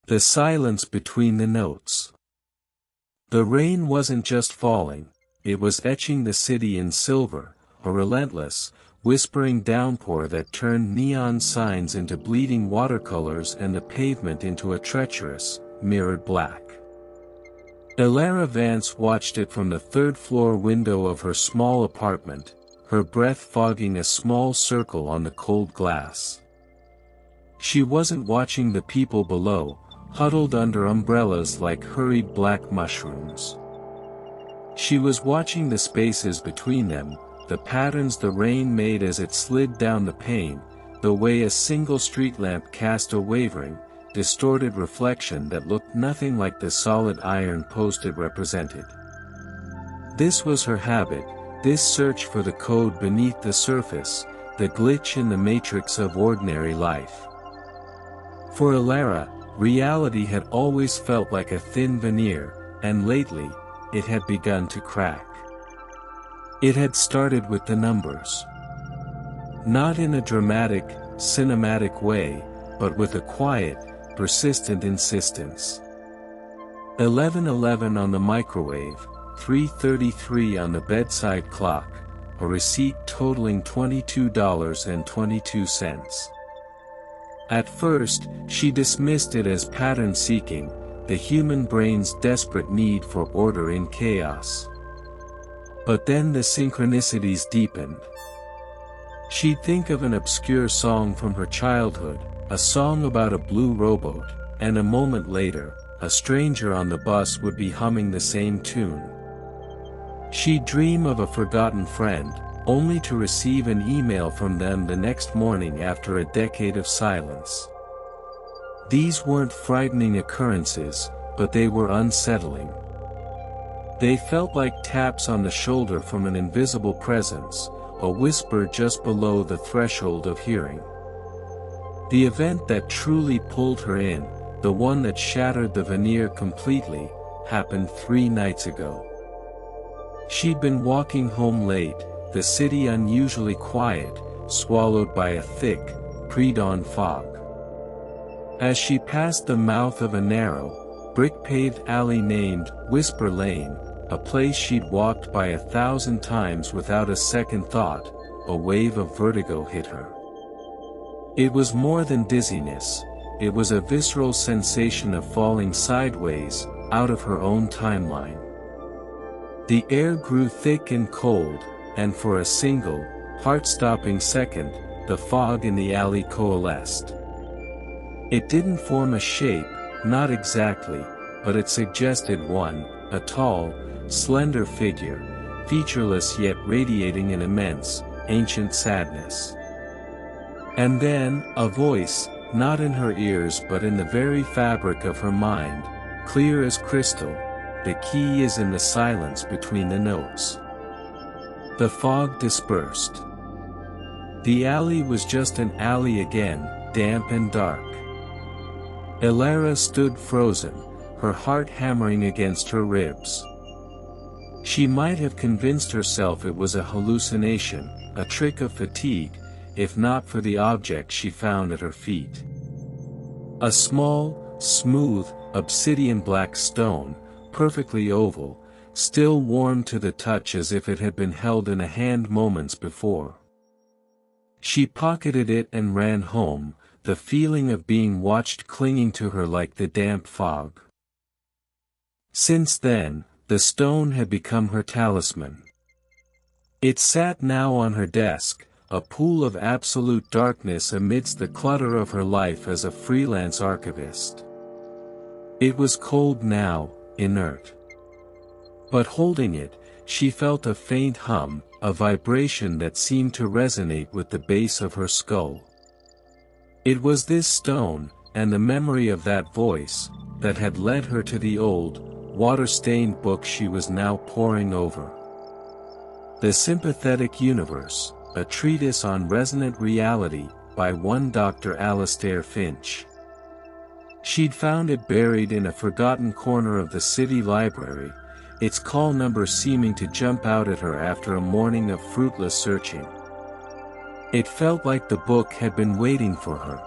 The silence between the notes. The rain wasn't just falling, it was etching the city in silver, a relentless, whispering downpour that turned neon signs into bleeding watercolors and the pavement into a treacherous, mirrored black. Elara Vance watched it from the third-floor window of her small apartment, her breath fogging a small circle on the cold glass. She wasn't watching the people below, huddled under umbrellas like hurried black mushrooms. She was watching the spaces between them, the patterns the rain made as it slid down the pane, the way a single street lamp cast a wavering, distorted reflection that looked nothing like the solid iron post it represented. This was her habit, this search for the code beneath the surface, the glitch in the matrix of ordinary life. For Elara, reality had always felt like a thin veneer, and lately, it had begun to crack. It had started with the numbers. Not in a dramatic, cinematic way, but with a quiet, persistent insistence. 11:11 on the microwave, 3:33 on the bedside clock, a receipt totaling $22.22. At first, she dismissed it as pattern-seeking, the human brain's desperate need for order in chaos. But then the synchronicities deepened. She'd think of an obscure song from her childhood, a song about a blue rowboat, and a moment later, a stranger on the bus would be humming the same tune. She'd dream of a forgotten friend, only to receive an email from them the next morning after a decade of silence. These weren't frightening occurrences, but they were unsettling. They felt like taps on the shoulder from an invisible presence, a whisper just below the threshold of hearing. The event that truly pulled her in, the one that shattered the veneer completely, happened 3 nights ago. She'd been walking home late, the city unusually quiet, swallowed by a thick, pre-dawn fog. As she passed the mouth of a narrow, brick-paved alley named Whisper Lane, a place she'd walked by 1,000 times without a second thought, a wave of vertigo hit her. It was more than dizziness, it was a visceral sensation of falling sideways, out of her own timeline. The air grew thick and cold, and for a single, heart-stopping second, the fog in the alley coalesced. It didn't form a shape, not exactly, but it suggested one, a tall, slender figure, featureless yet radiating an immense, ancient sadness. And then, a voice, not in her ears but in the very fabric of her mind, clear as crystal, the key is in the silence between the notes. The fog dispersed. The alley was just an alley again, damp and dark. Elara stood frozen, her heart hammering against her ribs. She might have convinced herself it was a hallucination, a trick of fatigue, if not for the object she found at her feet. A small, smooth, obsidian black stone, perfectly oval, still warm to the touch as if it had been held in a hand moments before. She pocketed it and ran home, the feeling of being watched clinging to her like the damp fog. Since then, the stone had become her talisman. It sat now on her desk, a pool of absolute darkness amidst the clutter of her life as a freelance archivist. It was cold now, inert. But holding it, she felt a faint hum, a vibration that seemed to resonate with the base of her skull. It was this stone, and the memory of that voice, that had led her to the old, water-stained book she was now poring over. The Sympathetic Universe, a treatise on resonant reality, by one Dr. Alistair Finch. She'd found it buried in a forgotten corner of the city library, its call number seeming to jump out at her after a morning of fruitless searching. It felt like the book had been waiting for her.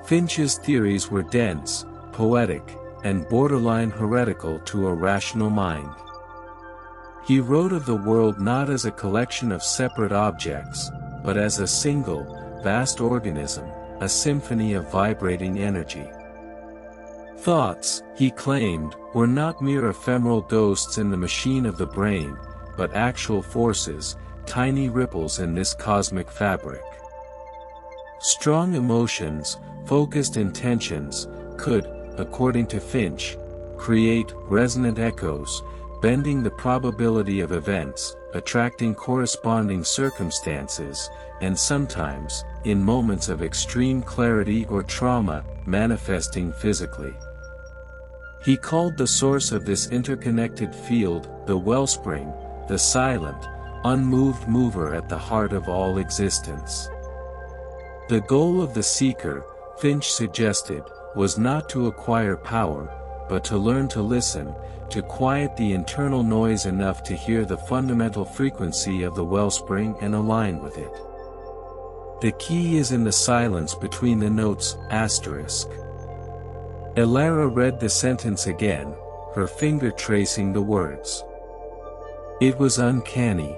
Finch's theories were dense, poetic, and borderline heretical to a rational mind. He wrote of the world not as a collection of separate objects, but as a single, vast organism, a symphony of vibrating energy. Thoughts, he claimed, were not mere ephemeral ghosts in the machine of the brain, but actual forces, tiny ripples in this cosmic fabric. Strong emotions, focused intentions, could, according to Finch, create resonant echoes, bending the probability of events, attracting corresponding circumstances, and sometimes, in moments of extreme clarity or trauma, manifesting physically. He called the source of this interconnected field the wellspring, the silent, unmoved mover at the heart of all existence. The goal of the seeker, Finch suggested, was not to acquire power, but to learn to listen, to quiet the internal noise enough to hear the fundamental frequency of the wellspring and align with it. The key is in the silence between the notes, asterisk. Elara read the sentence again, her finger tracing the words. It was uncanny.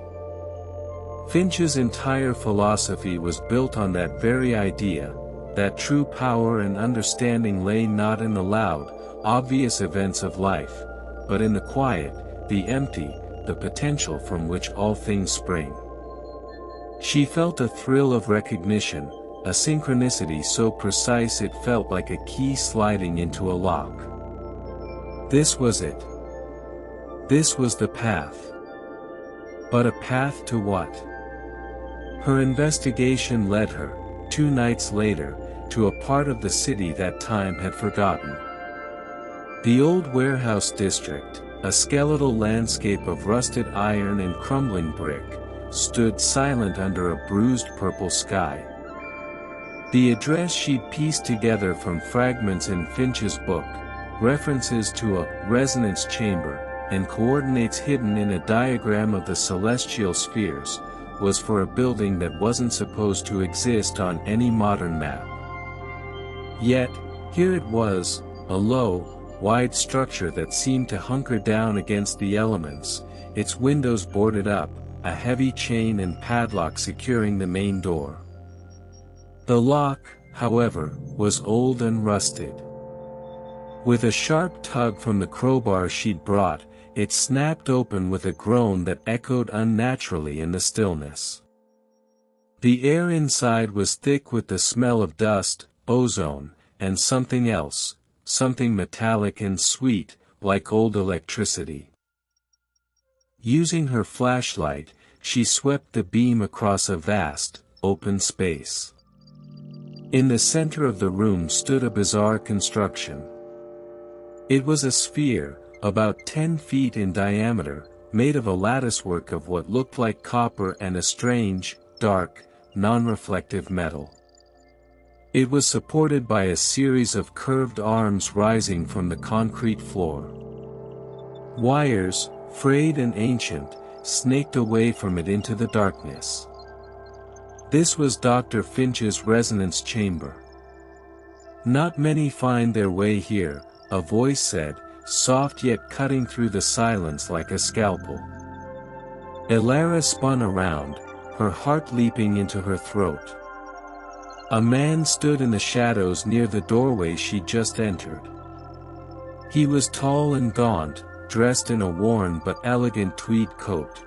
Finch's entire philosophy was built on that very idea, that true power and understanding lay not in the loud, obvious events of life, but in the quiet, the empty, the potential from which all things spring. She felt a thrill of recognition, a synchronicity so precise it felt like a key sliding into a lock. This was it. This was the path. But a path to what? Her investigation led her, 2 nights later, to a part of the city that time had forgotten. The old warehouse district, a skeletal landscape of rusted iron and crumbling brick, stood silent under a bruised purple sky. The address she'd pieced together from fragments in Finch's book, references to a resonance chamber, and coordinates hidden in a diagram of the celestial spheres, was for a building that wasn't supposed to exist on any modern map. Yet, here it was, a low, wide structure that seemed to hunker down against the elements, its windows boarded up, a heavy chain and padlock securing the main door. The lock, however, was old and rusted. With a sharp tug from the crowbar she'd brought, it snapped open with a groan that echoed unnaturally in the stillness. The air inside was thick with the smell of dust, ozone, and something else, something metallic and sweet, like old electricity. Using her flashlight, she swept the beam across a vast, open space. In the center of the room stood a bizarre construction. It was a sphere, about 10 feet in diameter, made of a latticework of what looked like copper and a strange, dark, non-reflective metal. It was supported by a series of curved arms rising from the concrete floor. Wires, frayed and ancient, snaked away from it into the darkness. This was Dr. Finch's resonance chamber. Not many find their way here, a voice said, soft yet cutting through the silence like a scalpel. Elara spun around, her heart leaping into her throat. A man stood in the shadows near the doorway she'd just entered. He was tall and gaunt, dressed in a worn but elegant tweed coat.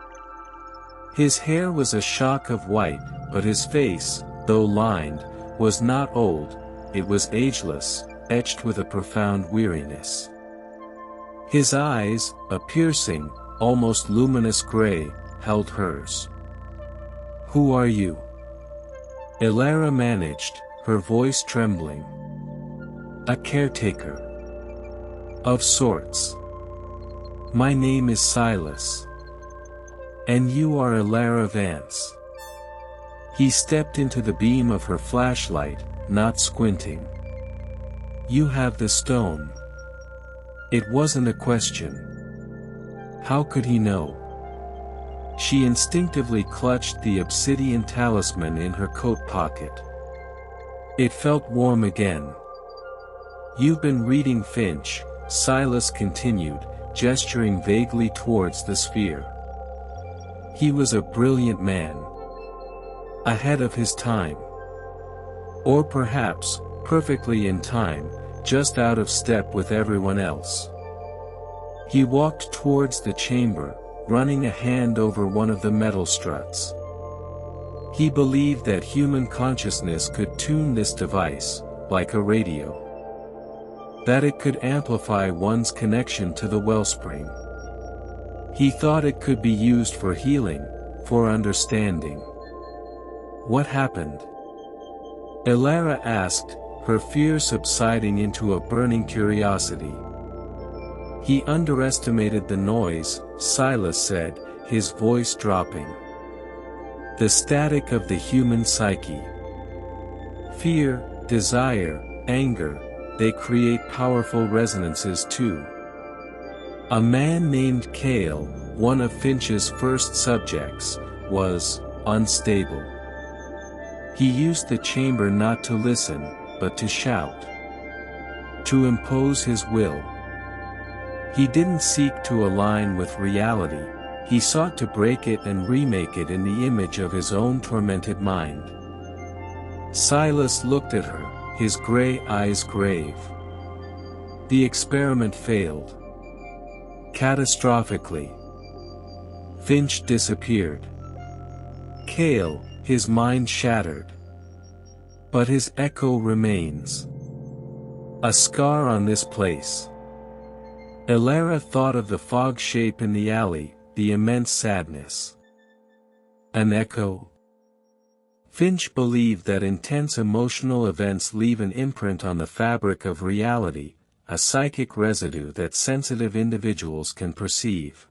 His hair was a shock of white, but his face, though lined, was not old, it was ageless, etched with a profound weariness. His eyes, a piercing, almost luminous gray, held hers. "Who are you?" Elara managed, her voice trembling. "A caretaker. Of sorts. My name is Silas. And you are Elara Vance." He stepped into the beam of her flashlight, not squinting. "You have the stone." It wasn't a question. How could he know? She instinctively clutched the obsidian talisman in her coat pocket. It felt warm again. "You've been reading Finch," Silas continued, gesturing vaguely towards the sphere. "He was a brilliant man. Ahead of his time. Or perhaps, perfectly in time, just out of step with everyone else." He walked towards the chamber, running a hand over one of the metal struts. He believed that human consciousness could tune this device, like a radio. That it could amplify one's connection to the wellspring. He thought it could be used for healing, for understanding. "What happened?" Elara asked, her fear subsiding into a burning curiosity. "He underestimated the noise," Silas said, his voice dropping. "The static of the human psyche. Fear, desire, anger, they create powerful resonances too. A man named Cale, one of Finch's first subjects, was unstable. He used the chamber not to listen, but to shout. To impose his will. He didn't seek to align with reality, he sought to break it and remake it in the image of his own tormented mind." Silas looked at her, his gray eyes grave. "The experiment failed. Catastrophically. Finch disappeared. Cale, his mind shattered. But his echo remains. A scar on this place." Elara thought of the fog shape in the alley, the immense sadness. An echo? Finch believed that intense emotional events leave an imprint on the fabric of reality, a psychic residue that sensitive individuals can perceive.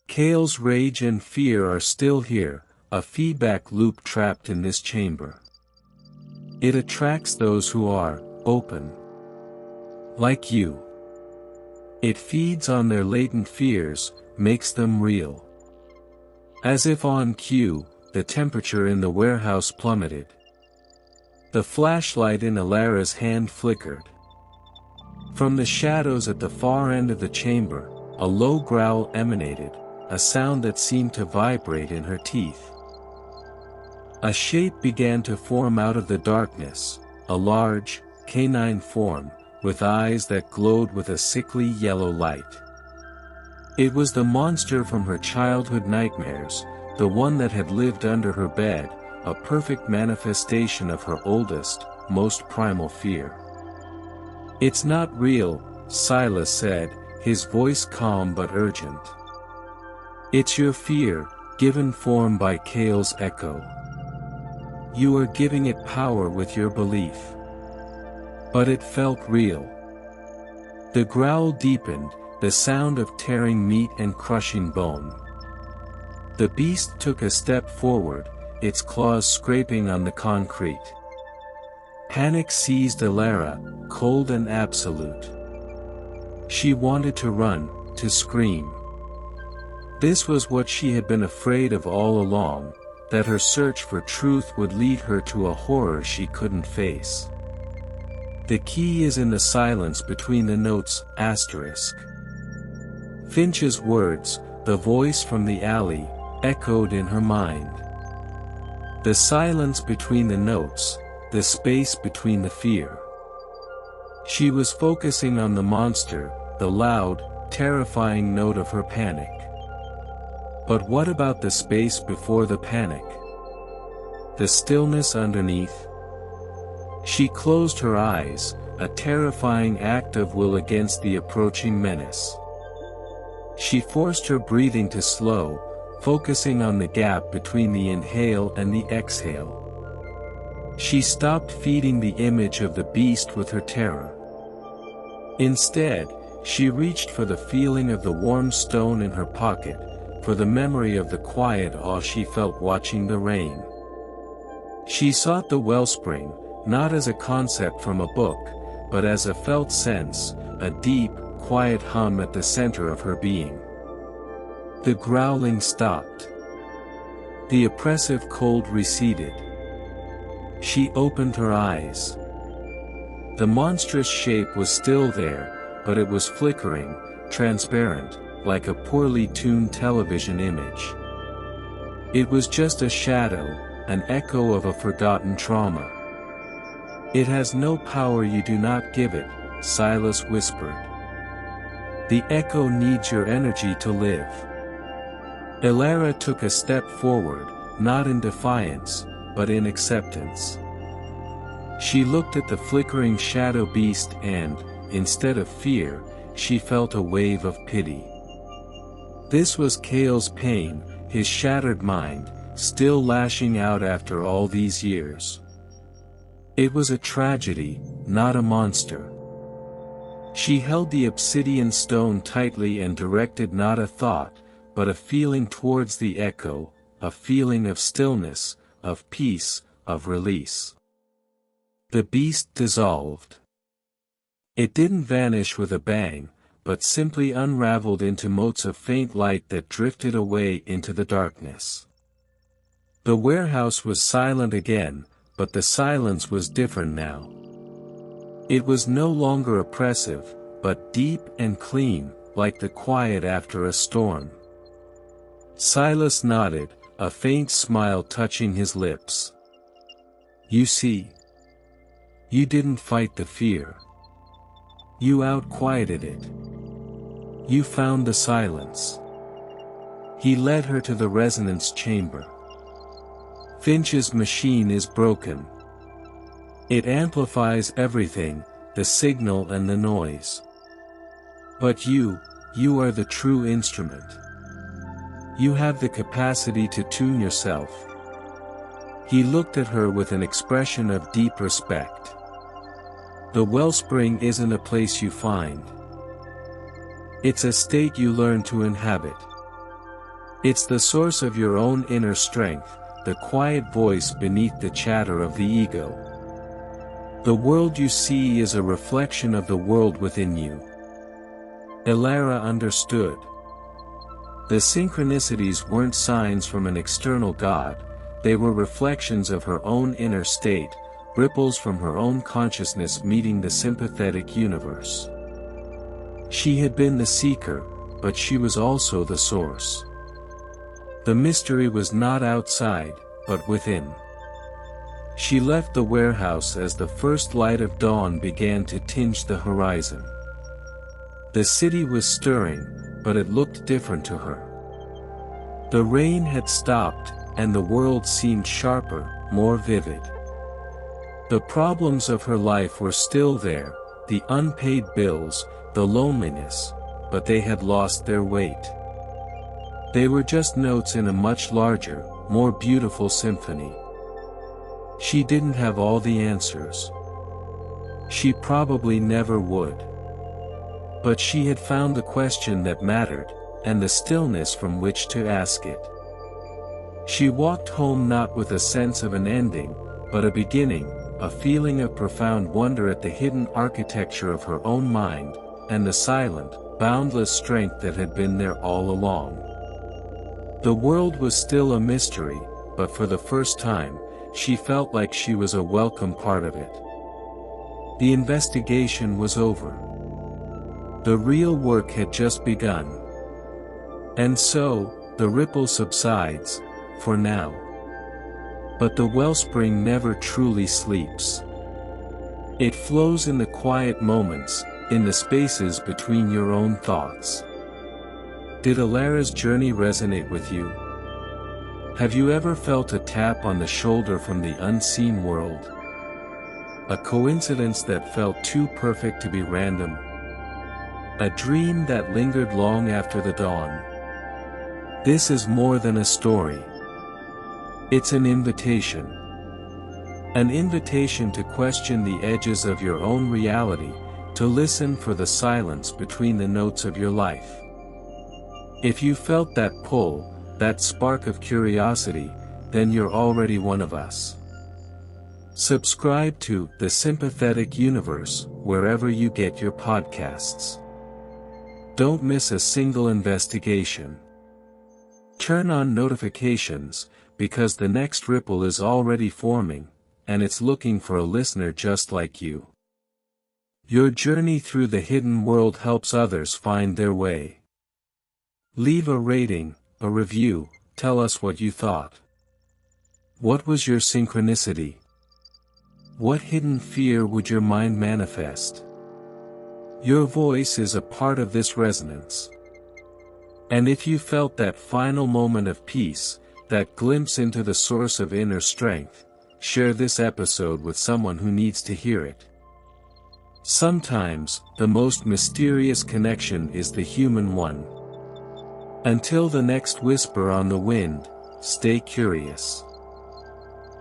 Cale's rage and fear are still here, a feedback loop trapped in this chamber. It attracts those who are open. Like you. It feeds on their latent fears, makes them real. As if on cue, the temperature in the warehouse plummeted. The flashlight in Elara's hand flickered. From the shadows at the far end of the chamber, a low growl emanated, a sound that seemed to vibrate in her teeth. A shape began to form out of the darkness, a large, canine form, with eyes that glowed with a sickly yellow light. It was the monster from her childhood nightmares, the one that had lived under her bed, a perfect manifestation of her oldest, most primal fear. "It's not real," Silas said, his voice calm but urgent. "It's your fear, given form by Cale's echo. You are giving it power with your belief." But it felt real. The growl deepened, the sound of tearing meat and crushing bone. The beast took a step forward, its claws scraping on the concrete. Panic seized Elara, cold and absolute. She wanted to run, to scream. This was what she had been afraid of all along, that her search for truth would lead her to a horror she couldn't face. The key is in the silence between the notes, asterisk. Finch's words, the voice from the alley, echoed in her mind. The silence between the notes, the space between the fear. She was focusing on the monster, the loud, terrifying note of her panic. But what about the space before the panic? The stillness underneath? She closed her eyes, a terrifying act of will against the approaching menace. She forced her breathing to slow, focusing on the gap between the inhale and the exhale. She stopped feeding the image of the beast with her terror. Instead, she reached for the feeling of the warm stone in her pocket, for the memory of the quiet awe she felt watching the rain. She sought the wellspring, not as a concept from a book, but as a felt sense, a deep, quiet hum at the center of her being. The growling stopped. The oppressive cold receded. She opened her eyes. The monstrous shape was still there, but it was flickering, transparent, like a poorly tuned television image. It was just a shadow, an echo of a forgotten trauma. "It has no power you do not give it," Silas whispered. "The echo needs your energy to live." Elara took a step forward, not in defiance, but in acceptance. She looked at the flickering shadow beast and, instead of fear, she felt a wave of pity. This was Kale's pain, his shattered mind, still lashing out after all these years. It was a tragedy, not a monster. She held the obsidian stone tightly and directed not a thought, but a feeling towards the echo, a feeling of stillness, of peace, of release. The beast dissolved. It didn't vanish with a bang, but simply unraveled into motes of faint light that drifted away into the darkness. The warehouse was silent again, but the silence was different now. It was no longer oppressive, but deep and clean, like the quiet after a storm. Silas nodded, a faint smile touching his lips. "You see? You didn't fight the fear. You outquieted it. You found the silence." He led her to the resonance chamber. "Finch's machine is broken. It amplifies everything, the signal and the noise. But you are the true instrument. You have the capacity to tune yourself." He looked at her with an expression of deep respect. "The wellspring isn't a place you find. It's a state you learn to inhabit. It's the source of your own inner strength, the quiet voice beneath the chatter of the ego. The world you see is a reflection of the world within you." Elara understood. The synchronicities weren't signs from an external god, they were reflections of her own inner state, ripples from her own consciousness meeting the sympathetic universe. She had been the seeker, but she was also the source. The mystery was not outside, but within. She left the warehouse as the first light of dawn began to tinge the horizon. The city was stirring, but it looked different to her. The rain had stopped, and the world seemed sharper, more vivid. The problems of her life were still there, the unpaid bills, the loneliness, but they had lost their weight. They were just notes in a much larger, more beautiful symphony. She didn't have all the answers. She probably never would. But she had found the question that mattered, and the stillness from which to ask it. She walked home not with a sense of an ending, but a beginning, a feeling of profound wonder at the hidden architecture of her own mind, and the silent, boundless strength that had been there all along. The world was still a mystery, but for the first time, she felt like she was a welcome part of it. The investigation was over. The real work had just begun. And so, the ripple subsides, for now. But the wellspring never truly sleeps. It flows in the quiet moments, in the spaces between your own thoughts. Did Elara's journey resonate with you? Have you ever felt a tap on the shoulder from the unseen world? A coincidence that felt too perfect to be random? A dream that lingered long after the dawn? This is more than a story. It's an invitation. An invitation to question the edges of your own reality, to listen for the silence between the notes of your life. If you felt that pull, that spark of curiosity, then you're already one of us. Subscribe to The Sympathetic Universe, wherever you get your podcasts. Don't miss a single investigation. Turn on notifications, because the next ripple is already forming, and it's looking for a listener just like you. Your journey through the hidden world helps others find their way. Leave a rating, a review, tell us what you thought. What was your synchronicity? What hidden fear would your mind manifest? Your voice is a part of this resonance. And if you felt that final moment of peace, that glimpse into the source of inner strength, share this episode with someone who needs to hear it. Sometimes, the most mysterious connection is the human one. Until the next whisper on the wind, stay curious.